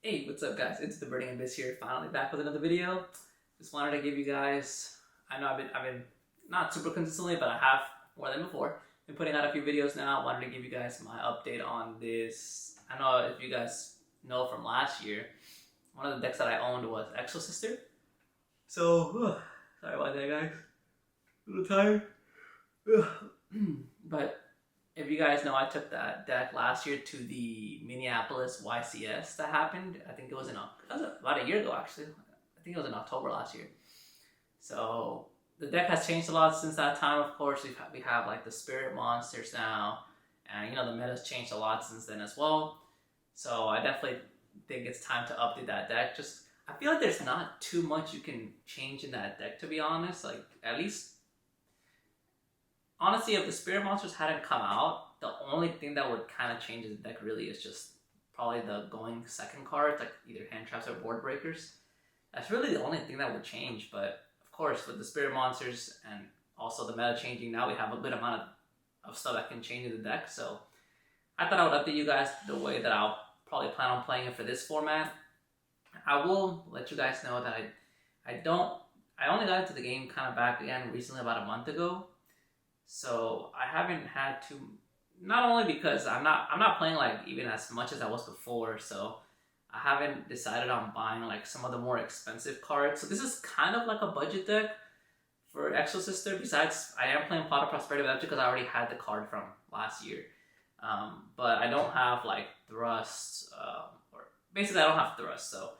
Hey, what's up guys? It's the Birding Abyss here, finally back with another video. Just wanted to give you guys, I know I've been not super consistently, but I have more than before. Been putting out a few videos now. I wanted to give you guys my update on this. I know if you guys know from last year, one of the decks that I owned was Exosister. So, sorry about that guys. A little tired. But if you guys know, I took that deck last year to the Minneapolis YCS that happened. I think it was about a year ago actually. I think it was in October last year. So the deck has changed a lot since that time. Of course, we have like the spirit monsters now, and you know the meta's changed a lot since then as well. So I definitely think it's time to update that deck. Just I feel like there's not too much you can change in that deck, to be honest. Like at least. Honestly, if the spirit monsters hadn't come out, the only thing that would kind of change the deck really is just probably the going second cards, like either hand traps or board breakers. That's really the only thing that would change. But of course, with the spirit monsters and also the meta changing, now we have a good amount of stuff that can change in the deck. So I thought I would update you guys the way that I'll probably plan on playing it for this format. I will let you guys know that I only got into the game kind of back again recently, about a month ago. So I haven't had to, not only because I'm not playing like even as much as I was before, so I haven't decided on buying like some of the more expensive cards. So this is kind of like a budget deck for Exosister. Besides, I am playing Pot of Prosperity, but that's because I already had the card from last year. But I don't have like Thrust, or basically I don't have Thrust. So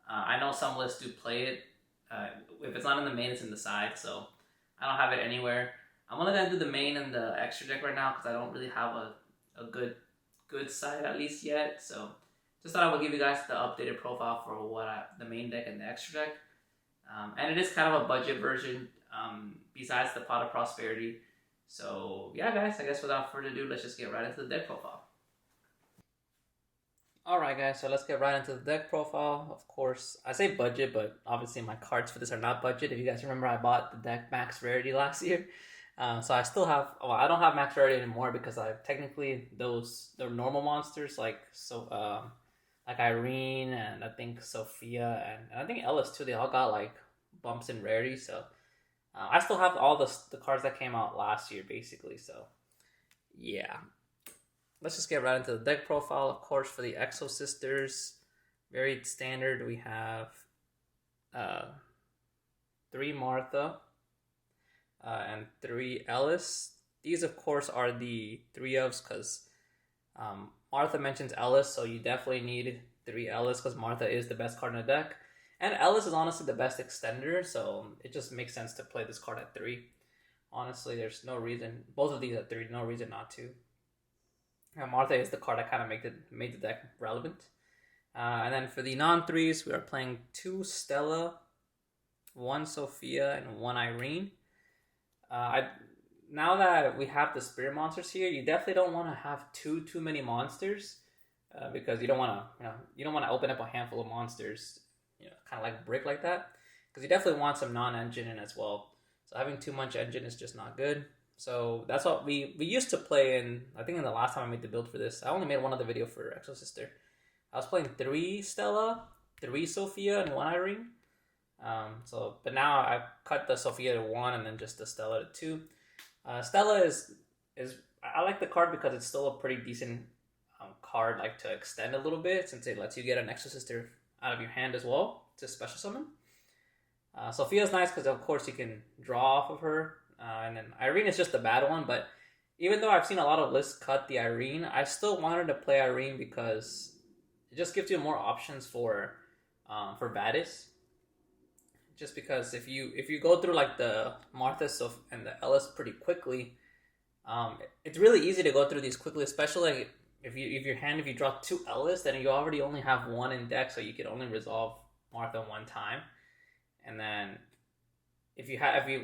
I know some lists do play it. If it's not in the main, it's in the side. So I don't have it anywhere. I'm only gonna do the main and the extra deck right now because I don't really have a good side at least yet. So just thought I would give you guys the updated profile for the main deck and the extra deck. And it is kind of a budget version besides the Pot of Prosperity. So yeah guys, I guess without further ado, let's just get right into the deck profile. Alright guys, so let's get right into the deck profile. Of course, I say budget, but obviously my cards for this are not budget. If you guys remember, I bought the deck max rarity last year. So I still have, well, I don't have max rarity anymore because I technically the normal monsters like like Irene and I think Sophia and I think Ellis too. They all got like bumps in rarity. So I still have all the cards that came out last year basically. So yeah, let's just get right into the deck profile. Of course, for the Exosisters, very standard. We have 3 Martha. And 3 Ellis. These, of course, are the 3 ofs because Martha mentions Ellis, so you definitely need 3 Ellis because Martha is the best card in the deck. And Ellis is honestly the best extender, so it just makes sense to play this card at 3. Honestly, there's no reason. Both of these at 3, no reason not to. And Martha is the card that kind of made the deck relevant. And then for the non-3s, we are playing 2 Stella, 1 Sophia, and 1 Irene. Now that we have the spirit monsters here, you definitely don't want to have too many monsters because you don't want to open up a handful of monsters, kind of like brick like that, because you definitely want some non-engine in as well. So having too much engine is just not good. So that's what we used to play in. I think in the last time I made the build for this, I only made one other video for Exosister. I was playing 3 Stella, 3 Sophia, and 1 Irene. But now I've cut the Sophia to 1 and then just the Stella to 2. Stella is I like the card because it's still a pretty decent card, like to extend a little bit since it lets you get an Exosister out of your hand as well to special summon. Sophia's nice because of course you can draw off of her, and then Irene is just the bad one. But even though I've seen a lot of lists cut the Irene, I still wanted to play Irene because it just gives you more options for Vadis. Just because if you go through like the Martha and the Ellis pretty quickly, it's really easy to go through these quickly, especially like if you draw 2 Ellis, then you already only have 1 in deck, so you can only resolve Martha 1 time. And then if you're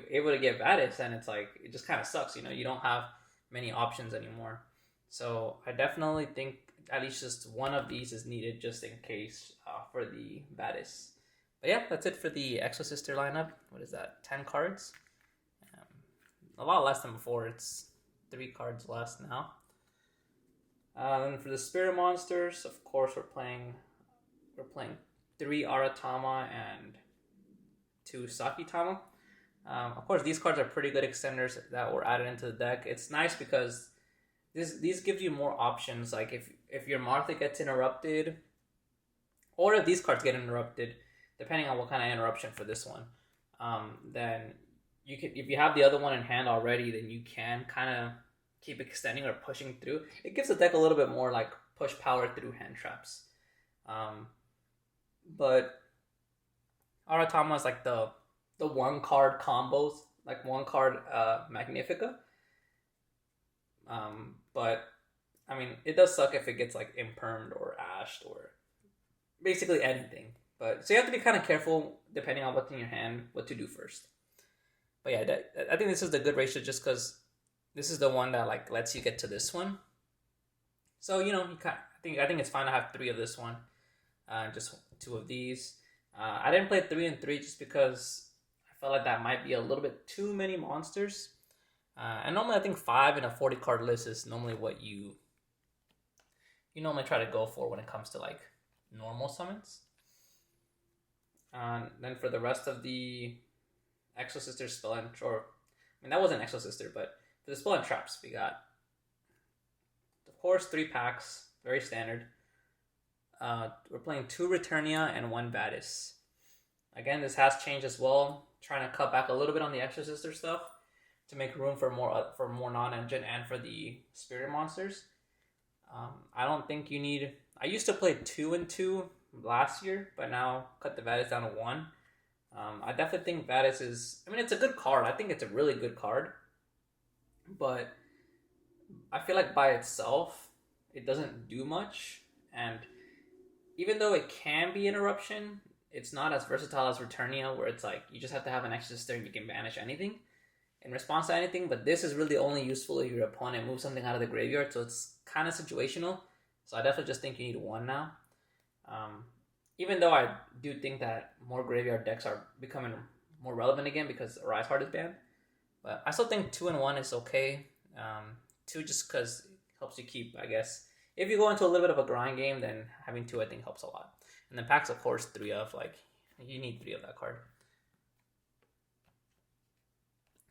able to get Vadis, then it's like it just kind of sucks, you don't have many options anymore. So I definitely think at least just one of these is needed just in case for the Vadis. But yeah, that's it for the Exosister lineup. What is that? 10 cards? A lot less than before. It's 3 cards less now. And for the Spirit Monsters, of course, we're playing we're playing 3 Aratama and 2 Sakitama. Of course, these cards are pretty good extenders that were added into the deck. It's nice because these gives you more options. Like if your Martha gets interrupted, or if these cards get interrupted, depending on what kind of interruption for this one, then you can, if you have the other one in hand already, then you can kind of keep extending or pushing through. It gives the deck a little bit more like push power through hand traps. But Aratama is like the one card combos, like one card Magnifica. But I mean, it does suck if it gets like impermed or ashed or basically anything. But so you have to be kind of careful depending on what's in your hand, what to do first. But yeah, I think this is the good ratio just because this is the one that like lets you get to this one. So you I think it's fine to have 3 of this one, just 2 of these. I didn't play 3 and 3 just because I felt like that might be a little bit too many monsters. And normally I think 5 in a 40 card list is normally what you normally try to go for when it comes to like normal summons. Then for the rest of the Exosister spell that wasn't Exosister, but for the spell and traps, we got, of course, 3 packs, very standard. We're playing 2 Returnia and 1 Vadis. Again, this has changed as well. Trying to cut back a little bit on the Exosister stuff to make room for more non-engine and for the spirit monsters. I don't think you need. I used to play 2 and 2 last year, but now cut the Vadis down to 1. I definitely think Vadis is. I mean, it's a good card. I think it's a really good card, but I feel like by itself, it doesn't do much. And even though it can be interruption, it's not as versatile as Returnia, where it's like you just have to have an Exosister and you can banish anything in response to anything. But this is really only useful if your opponent moves something out of the graveyard, so it's kind of situational. So I definitely just think you need 1 now. Even though I do think that more graveyard decks are becoming more relevant again because Rise Heart is banned. But I still think 2 and 1 is okay. 2 just because it helps you keep, I guess. If you go into a little bit of a grind game, then having 2 I think helps a lot. And then packs, of course, 3 of, like, you need 3 of that card.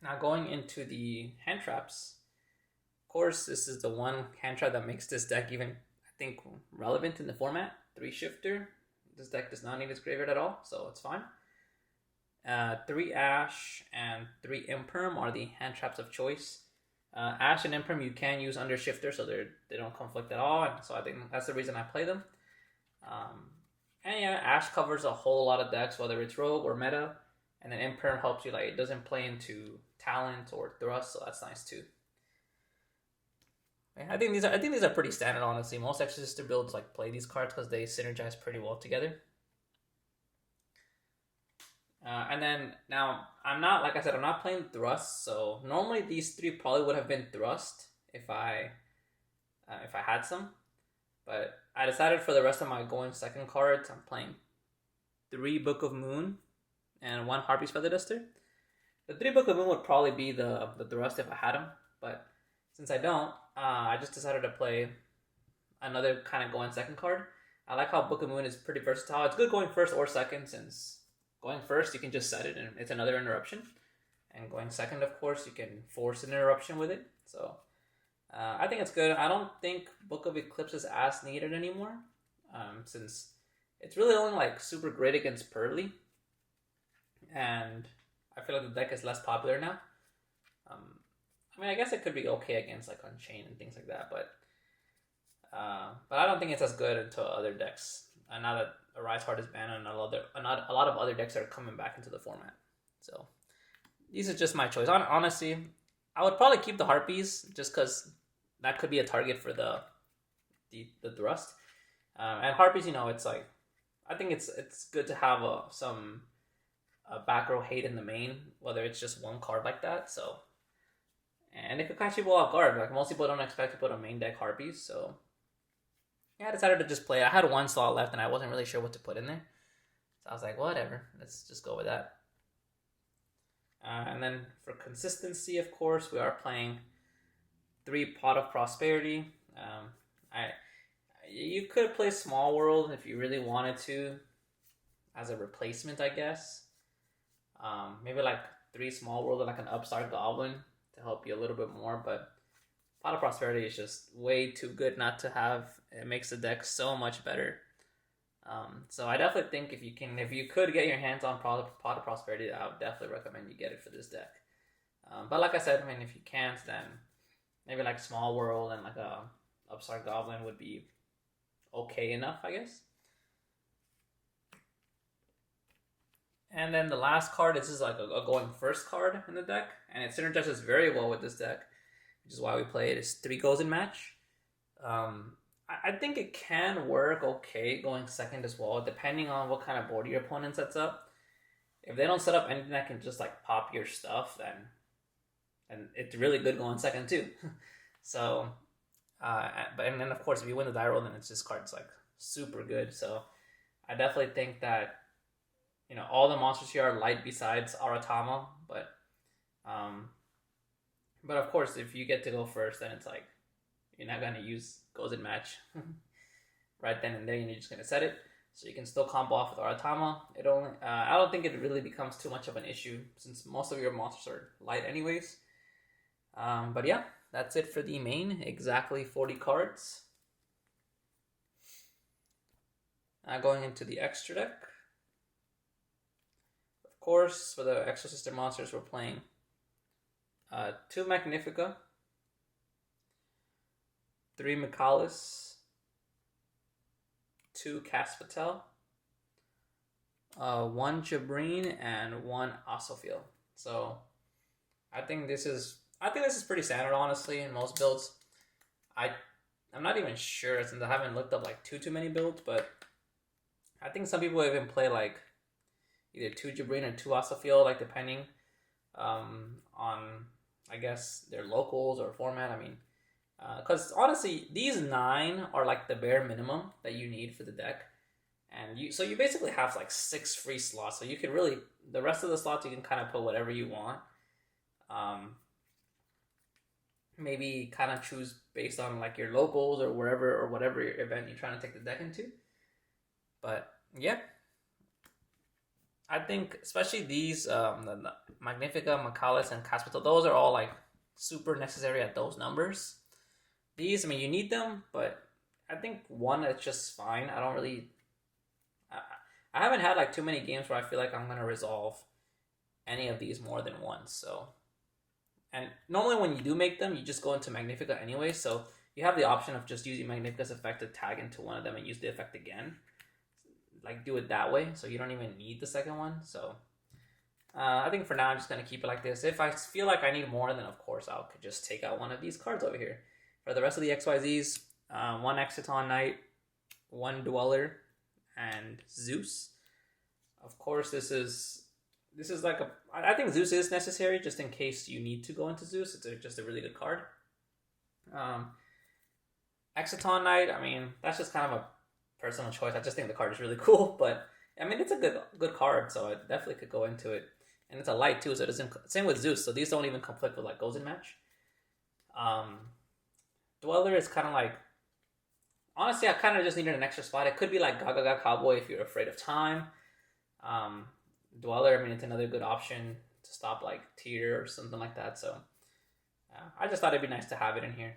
Now going into the hand traps, of course, this is the one hand trap that makes this deck even, I think, relevant in the format. 3 Shifter. This deck does not need its graveyard at all, so it's fine. 3 Ash and 3 Imperm are the hand traps of choice. Ash and Imperm you can use under Shifter, so they don't conflict at all, and so I think that's the reason I play them. And yeah, Ash covers a whole lot of decks, whether it's Rogue or Meta, and then Imperm helps you, like, it doesn't play into Talent or Thrust, so that's nice too. I think these are pretty standard, honestly. Most Exosister builds like play these cards because they synergize pretty well together. And then now I'm not playing Thrust, so normally these 3 probably would have been Thrust if I had some, but I decided for the rest of my going second cards I'm playing 3 Book of Moon and 1 Harpy's Feather Duster. The 3 Book of Moon would probably be the Thrust if I had them, but since I don't, I just decided to play another kind of going second card. I like how Book of Moon is pretty versatile. It's good going first or second, since going first you can just set it and it's another interruption. And going second, of course, you can force an interruption with it. So I think it's good. I don't think Book of Eclipse is as needed anymore, since it's really only like super great against Purrely. And I feel like the deck is less popular now. I mean, I guess it could be okay against like Unchained and things like that, but I don't think it's as good into other decks. And now that Rise Heart is banned, and a lot of other decks are coming back into the format. So these are just my choice. Honestly, I would probably keep the Harpies just because that could be a target for the Thrust. And Harpies, it's like, I think it's good to have some back row hate in the main, whether it's just one card like that. So. And it could catch people off guard. Like, most people don't expect to put a main deck Harpies, so yeah, I decided to just play it. I had 1 slot left, and I wasn't really sure what to put in there, so I was like, whatever, let's just go with that. And then for consistency, of course, we are playing 3 Pot of Prosperity. You could play Small World if you really wanted to, as a replacement, I guess. Maybe like 3 Small World and like an Upstart Goblin to help you a little bit more, but Pot of Prosperity is just way too good not to have. It makes the deck so much better. So I definitely think if you could get your hands on Pot of Prosperity, I would definitely recommend you get it for this deck. But like I said, I mean, if you can't, then maybe like Small World and like a Upstart Goblin would be okay enough, I guess. And then the last card, this is like a going first card in the deck, and it synergizes very well with this deck, which is why we play it. It's 3 goes in match. I think it can work okay going second as well, depending on what kind of board your opponent sets up. If they don't set up anything that can just like pop your stuff, then it's really good going second too. So, and then of course if you win the die roll, then it's this card's like super good. So I definitely think that all the monsters here are light besides Aratama, but of course if you get to go first, then it's like you're not gonna use goes in match right then and there, and you're just gonna set it. So you can still combo off with Aratama. I don't think it really becomes too much of an issue since most of your monsters are light anyways. But yeah, that's it for the main. Exactly 40 cards. Going into the extra deck. Of course, for the Exosister monsters, we're playing 2 Magnifica, 3 Michalis, 2 Caspatel, 1 Jabrine, and 1 Osophiel. So I think this is pretty standard, honestly, in most builds. I'm not even sure since I haven't looked up like too many builds, but I think some people even play like either 2 Jabrine or 2 Osophiel, like depending on, I guess, their locals or format. I mean, because honestly, these 9 are like the bare minimum that you need for the deck, and you basically have like 6 free slots. So you can really, the rest of the slots you can kind of put whatever you want. Maybe kind of choose based on like your locals or wherever or whatever event you're trying to take the deck into. But yeah, I think especially these the Magnifica, Michalis, and Caspital, those are all like super necessary at those numbers. These, I mean, you need them, but I think 1 is just fine. I don't really, I haven't had like too many games where I feel like I'm gonna resolve any of these more than once. So, and normally when you do make them, you just go into Magnifica anyway. So you have the option of just using Magnifica's effect to tag into one of them and use the effect again. Like do it that way, so you don't even need the second one. So I think for now I'm just gonna keep it like this. If I feel like I need more, then of course I could just take out one of these cards over here. For the rest of the XYZs, 1 Exciton Knight, 1 Dweller, and Zeus. Of course, this is like I think Zeus is necessary just in case you need to go into Zeus. It's just a really good card. Exciton Knight, I mean, that's just kind of a personal choice. I just think the card is really cool, but I mean, it's a good card, so I definitely could go into it. And it's a light too, so it doesn't. Same with Zeus, so these don't even conflict with like goes in match. Dweller is kind of like, honestly, I kind of just needed an extra spot. It could be like Gaga Cowboy if you're afraid of time. Dweller, I mean, it's another good option to stop like Tear or something like that. So I just thought it'd be nice to have it in here,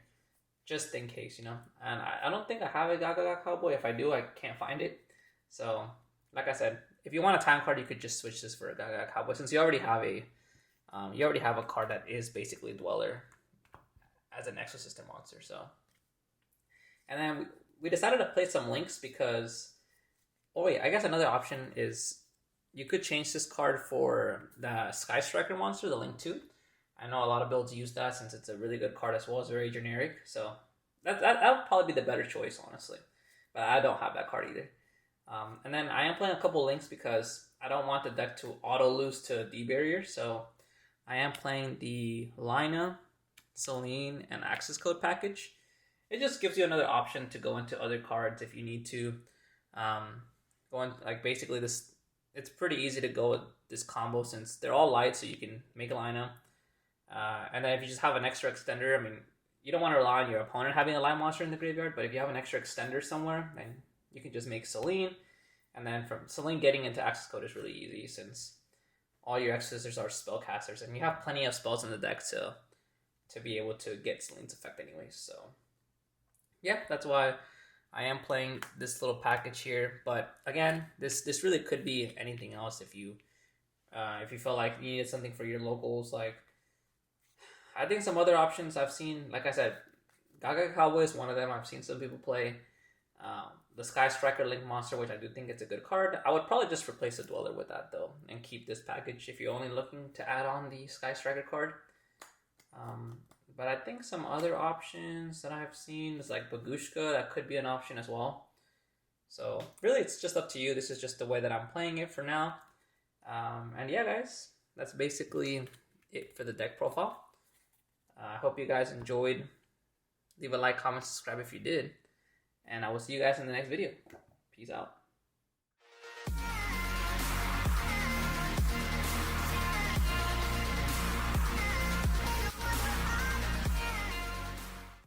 just in case, And I don't think I have a Gaga Cowboy. If I do, I can't find it. So, like I said, if you want a time card, you could just switch this for a Gaga Cowboy since you already have a card that is basically Dweller as an Exosister monster. So, and then we decided to play some links because, oh wait, I guess another option is you could change this card for the Sky Striker monster, the Link 2. I know a lot of builds use that since it's a really good card as well. It's very generic, so that would probably be the better choice, honestly. But I don't have that card either. And then I am playing a couple links because I don't want the deck to auto lose to D-Barrier, so I am playing the Lina, Celine, and Access Code package. It just gives you another option to go into other cards if you need to. Go in, like basically this, it's pretty easy to go with this combo since they're all light, so you can make a Lina. And then if you just have an extra extender, I mean, you don't want to rely on your opponent having a land monster in the graveyard, but if you have an extra extender somewhere, then you can just make Selene, and then from Selene getting into access code is really easy since all your Exosisters are spellcasters, and you have plenty of spells in the deck to be able to get Selene's effect anyways. So yeah, that's why I am playing this little package here. But again, this really could be anything else if you felt like you needed something for your locals. Like, I think some other options I've seen, like I said, Gaga Cowboy is one of them. I've seen some people play the Sky Striker Link Monster, which I do think it's a good card. I would probably just replace the Dweller with that though, and keep this package if you're only looking to add on the Sky Striker card. But I think some other options that I've seen is like Bagushka. That could be an option as well. So really, it's just up to you. This is just the way that I'm playing it for now. And yeah, guys, that's basically it for the deck profile. I hope you guys enjoyed. Leave a like, comment, subscribe if you did. And I will see you guys in the next video. Peace out.